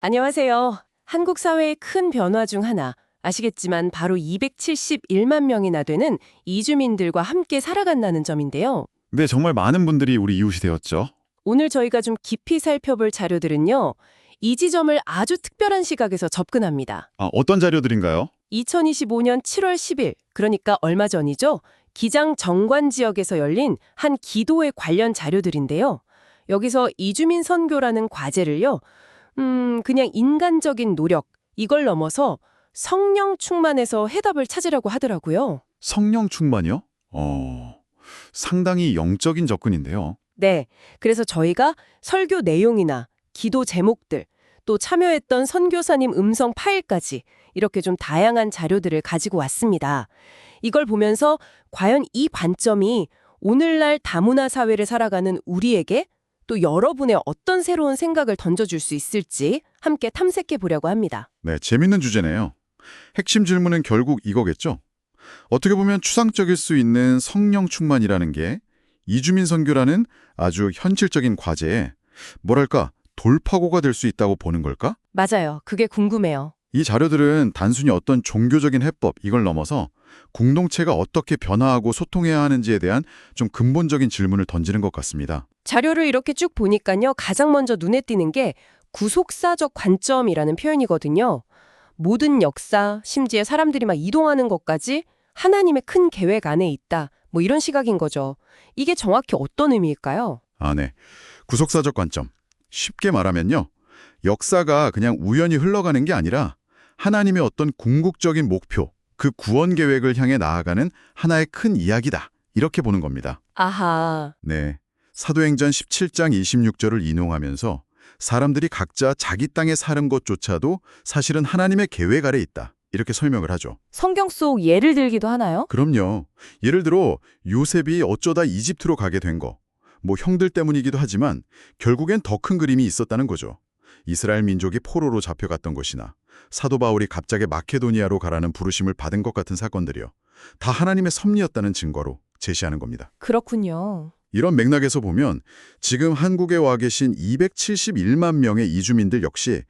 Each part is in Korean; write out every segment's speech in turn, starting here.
안녕하세요. 한국 사회의 큰 변화 중 하나, 아시겠지만 바로 271만 명이나 되는 이주민들과 함께 살아간다는 점인데요. 네, 정말 많은 분들이 우리 이웃이 되었죠. 오늘 저희가 좀 깊이 살펴볼 자료들은요. 이 지점을 아주 특별한 시각에서 접근합니다. 어떤 자료들인가요? 2025년 7월 10일, 그러니까 얼마 전이죠. 기장 정관 지역에서 열린 한 기도회 관련 자료들인데요. 여기서 이주민 선교라는 과제를요. 그냥 인간적인 노력, 이걸 넘어서 성령 충만해서 해답을 찾으려고 하더라고요. 성령 충만이요? 상당히 영적인 접근인데요. 네, 그래서 저희가 설교 내용이나 기도 제목들, 또 참여했던 선교사님 음성 파일까지 이렇게 좀 다양한 자료들을 가지고 왔습니다. 이걸 보면서 과연 이 관점이 오늘날 다문화 사회를 살아가는 우리에게 또 여러분의 어떤 새로운 생각을 던져줄 수 있을지 함께 탐색해 보려고 합니다. 네, 재밌는 주제네요. 핵심 질문은 결국 이거겠죠? 어떻게 보면 추상적일 수 있는 성령 충만이라는 게 이주민 선교라는 아주 현실적인 과제에 뭐랄까 돌파구가 될 수 있다고 보는 걸까? 맞아요. 그게 궁금해요. 이 자료들은 단순히 어떤 종교적인 해법 이걸 넘어서 공동체가 어떻게 변화하고 소통해야 하는지에 대한 좀 근본적인 질문을 던지는 것 같습니다. 자료를 이렇게 쭉 보니까요. 가장 먼저 눈에 띄는 게 구속사적 관점이라는 표현이거든요. 모든 역사, 심지어 사람들이 막 이동하는 것까지 하나님의 큰 계획 안에 있다. 뭐 이런 시각인 거죠. 이게 정확히 어떤 의미일까요? 네. 구속사적 관점. 쉽게 말하면요. 역사가 그냥 우연히 흘러가는 게 아니라 하나님의 어떤 궁극적인 목표, 그 구원 계획을 향해 나아가는 하나의 큰 이야기다. 이렇게 보는 겁니다. 아하. 네. 사도행전 17장 26절을 인용하면서 사람들이 각자 자기 땅에 사는 것조차도 사실은 하나님의 계획 아래 있다. 이렇게 설명을 하죠. 성경 속 예를 들기도 하나요? 그럼요. 예를 들어 요셉이 어쩌다 이집트로 가게 된 거. 뭐 형들 때문이기도 하지만 결국엔 더 큰 그림이 있었다는 거죠. 이스라엘 민족이 포로로 잡혀갔던 것이나 사도 바울이 갑자기 마케도니아로 가라는 부르심을 받은 것 같은 사건들이요. 다 하나님의 섭리였다는 증거로 제시하는 겁니다. 그렇군요. 이런 맥락에서 보면 지금 한국에 와 계신 271만 명의 이주민들 역시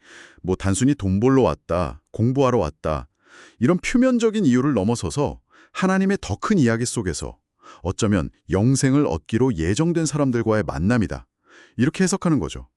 뭐 단순히 돈 벌러 왔다, 공부하러 왔다 이런 표면적인 이유를 넘어서서 하나님의 더 큰 이야기 속에서 어쩌면 영생을 얻기로 예정된 사람들과의 만남이다. 이렇게 해석하는 거죠.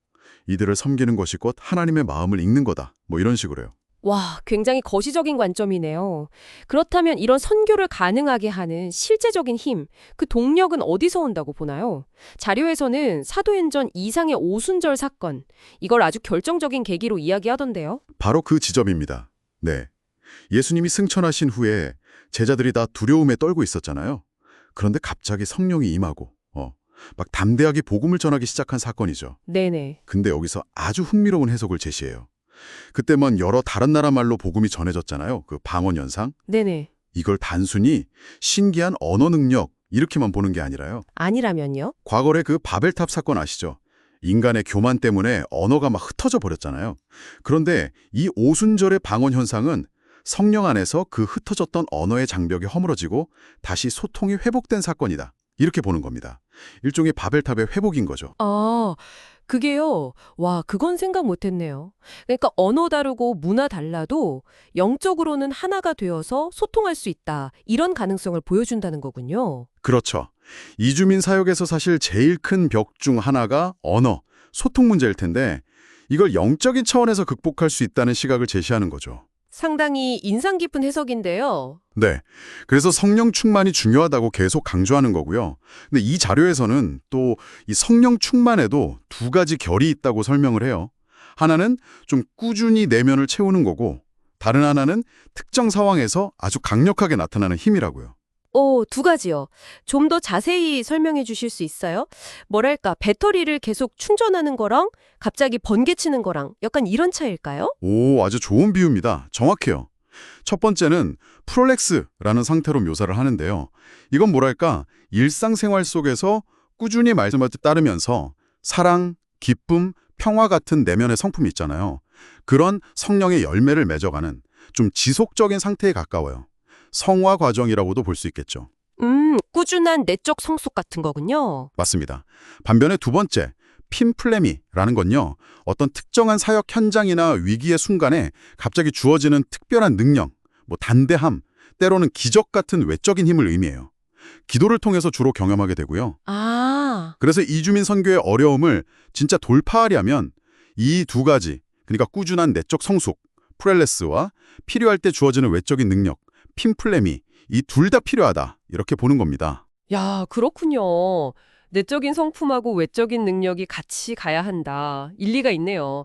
이들을 섬기는 것이 곧 하나님의 마음을 읽는 거다. 뭐 이런 식으로요. 와, 굉장히 거시적인 관점이네요. 그렇다면 이런 선교를 가능하게 하는 실제적인 힘, 그 동력은 어디서 온다고 보나요? 자료에서는 사도행전 이상의 오순절 사건, 이걸 아주 결정적인 계기로 이야기하던데요. 바로 그 지점입니다. 네. 예수님이 승천하신 후에 제자들이 다 두려움에 떨고 있었잖아요. 그런데 갑자기 성령이 임하고 막 담대하게 복음을 전하기 시작한 사건이죠. 네네. 근데 여기서 아주 흥미로운 해석을 제시해요. 그때만 여러 다른 나라 말로 복음이 전해졌잖아요. 그 방언 현상. 네네. 이걸 단순히 신기한 언어 능력 이렇게만 보는 게 아니라요. 아니라면요? 과거에 그 바벨탑 사건 아시죠? 인간의 교만 때문에 언어가 막 흩어져 버렸잖아요. 그런데 이 오순절의 방언 현상은 성령 안에서 그 흩어졌던 언어의 장벽이 허물어지고 다시 소통이 회복된 사건이다. 이렇게 보는 겁니다. 일종의 바벨탑의 회복인 거죠. 그게요. 와, 그건 생각 못했네요. 그러니까 언어 다르고 문화 달라도 영적으로는 하나가 되어서 소통할 수 있다. 이런 가능성을 보여준다는 거군요. 그렇죠. 이주민 사역에서 사실 제일 큰 벽 중 하나가 언어, 소통 문제일 텐데 이걸 영적인 차원에서 극복할 수 있다는 시각을 제시하는 거죠. 상당히 인상 깊은 해석인데요. 네. 그래서 성령 충만이 중요하다고 계속 강조하는 거고요. 근데 이 자료에서는 또 이 성령 충만에도 두 가지 결이 있다고 설명을 해요. 하나는 좀 꾸준히 내면을 채우는 거고 다른 하나는 특정 상황에서 아주 강력하게 나타나는 힘이라고요. 두 가지요. 좀 더 자세히 설명해 주실 수 있어요? 뭐랄까, 배터리를 계속 충전하는 거랑 갑자기 번개치는 거랑 약간 이런 차이일까요? 오, 아주 좋은 비유입니다. 정확해요. 첫 번째는 프롤렉스라는 상태로 묘사를 하는데요. 이건 뭐랄까, 일상생활 속에서 꾸준히 말씀을 따르면서 사랑, 기쁨, 평화 같은 내면의 성품이 있잖아요. 그런 성령의 열매를 맺어가는 좀 지속적인 상태에 가까워요. 성화 과정이라고도 볼 수 있겠죠. 꾸준한 내적 성숙 같은 거군요. 맞습니다. 반면에 두 번째, 핀플레미라는 건요, 어떤 특정한 사역 현장이나 위기의 순간에 갑자기 주어지는 특별한 능력, 단대함, 때로는 기적 같은 외적인 힘을 의미해요. 기도를 통해서 주로 경험하게 되고요. 아, 그래서 이주민 선교의 어려움을 진짜 돌파하려면 이 두 가지, 그러니까 꾸준한 내적 성숙, 프렐레스와 필요할 때 주어지는 외적인 능력, 핀플레미, 이 둘 다 필요하다, 이렇게 보는 겁니다. 야, 그렇군요. 내적인 성품하고 외적인 능력이 같이 가야 한다. 일리가 있네요.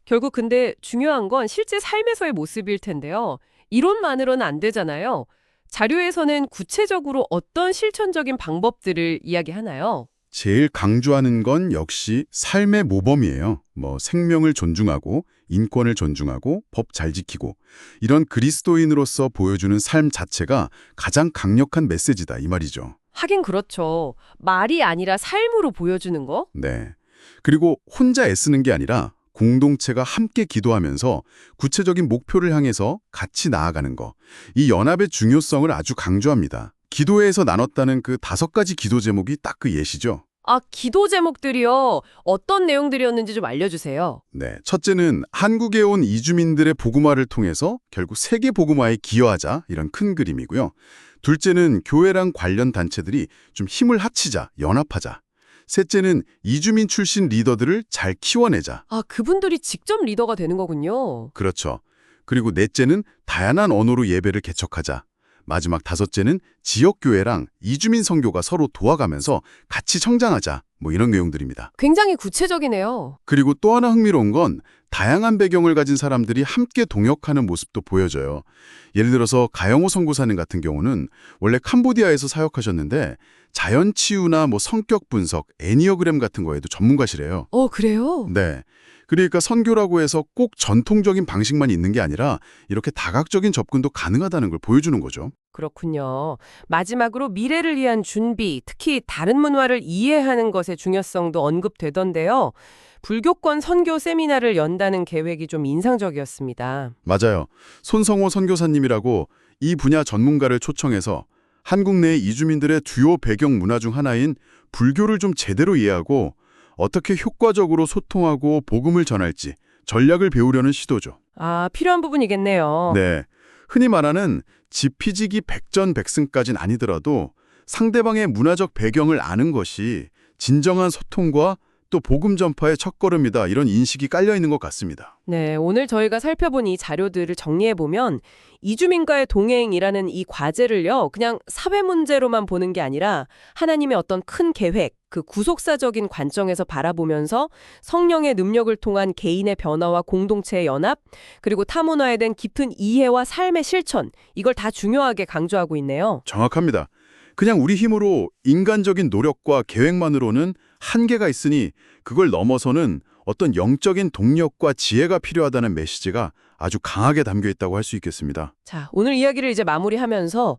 결국 근데 중요한 건 실제 삶에서의 모습일 텐데요. 이론만으로는 안 되잖아요. 자료에서는 구체적으로 어떤 실천적인 방법들을 이야기하나요? 제일 강조하는 건 역시 삶의 모범이에요. 생명을 존중하고, 인권을 존중하고, 법 잘 지키고, 이런 그리스도인으로서 보여주는 삶 자체가 가장 강력한 메시지다, 이 말이죠. 하긴 그렇죠. 말이 아니라 삶으로 보여주는 거? 네. 그리고 혼자 애쓰는 게 아니라 공동체가 함께 기도하면서 구체적인 목표를 향해서 같이 나아가는 거. 이 연합의 중요성을 아주 강조합니다. 기도회에서 나눴다는 그 5가지 기도 제목이 딱 그 예시죠. 아, 기도 제목들이요. 어떤 내용들이었는지 좀 알려주세요. 네. 첫째는 한국에 온 이주민들의 복음화를 통해서 결국 세계 복음화에 기여하자, 이런 큰 그림이고요. 둘째는 교회랑 관련 단체들이 좀 힘을 합치자, 연합하자. 셋째는 이주민 출신 리더들을 잘 키워내자. 아, 그분들이 직접 리더가 되는 거군요. 그렇죠. 그리고 넷째는 다양한 언어로 예배를 개척하자. 마지막 5째는 지역교회랑 이주민 선교가 서로 도와가면서 같이 성장하자. 이런 내용들입니다. 굉장히 구체적이네요. 그리고 또 하나 흥미로운 건 다양한 배경을 가진 사람들이 함께 동역하는 모습도 보여져요. 예를 들어서 가영호 선교사님 같은 경우는 원래 캄보디아에서 사역하셨는데 자연치유나 성격 분석, 애니어그램 같은 거에도 전문가시래요. 그래요? 네. 그러니까 선교라고 해서 꼭 전통적인 방식만 있는 게 아니라 이렇게 다각적인 접근도 가능하다는 걸 보여주는 거죠. 그렇군요. 마지막으로 미래를 위한 준비, 특히 다른 문화를 이해하는 것의 중요성도 언급되던데요. 불교권 선교 세미나를 연다는 계획이 좀 인상적이었습니다. 맞아요. 손성호 선교사님이라고 이 분야 전문가를 초청해서 한국 내 이주민들의 주요 배경 문화 중 하나인 불교를 좀 제대로 이해하고 어떻게 효과적으로 소통하고 복음을 전할지 전략을 배우려는 시도죠. 아, 필요한 부분이겠네요. 네. 흔히 말하는 지피지기 백전백승까지는 아니더라도 상대방의 문화적 배경을 아는 것이 진정한 소통과 또 복음 전파의 첫걸음이다, 이런 인식이 깔려 있는 것 같습니다. 네, 오늘 저희가 살펴본 이 자료들을 정리해보면 이주민과의 동행이라는 이 과제를요, 그냥 사회 문제로만 보는 게 아니라 하나님의 어떤 큰 계획, 그 구속사적인 관점에서 바라보면서 성령의 능력을 통한 개인의 변화와 공동체의 연합, 그리고 타문화에 대한 깊은 이해와 삶의 실천, 이걸 다 중요하게 강조하고 있네요. 정확합니다. 그냥 우리 힘으로 인간적인 노력과 계획만으로는 한계가 있으니 그걸 넘어서는 어떤 영적인 동력과 지혜가 필요하다는 메시지가 아주 강하게 담겨 있다고 할 수 있겠습니다. 자, 오늘 이야기를 이제 마무리하면서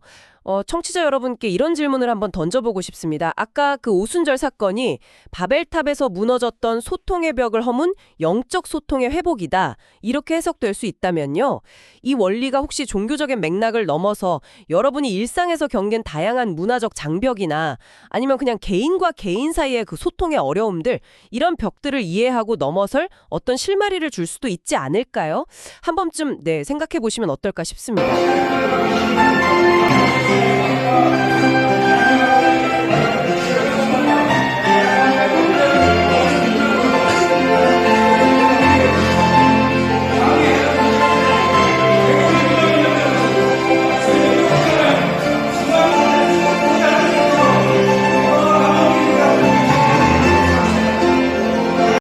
청취자 여러분께 이런 질문을 한번 던져보고 싶습니다. 아까 그 오순절 사건이 바벨탑에서 무너졌던 소통의 벽을 허문 영적 소통의 회복이다. 이렇게 해석될 수 있다면요. 이 원리가 혹시 종교적인 맥락을 넘어서 여러분이 일상에서 겪는 다양한 문화적 장벽이나 아니면 그냥 개인과 개인 사이의 그 소통의 어려움들, 이런 벽들을 이해하고 넘어설 어떤 실마리를 줄 수도 있지 않을까요? 한 번쯤 생각해 보시면 어떨까 싶습니다.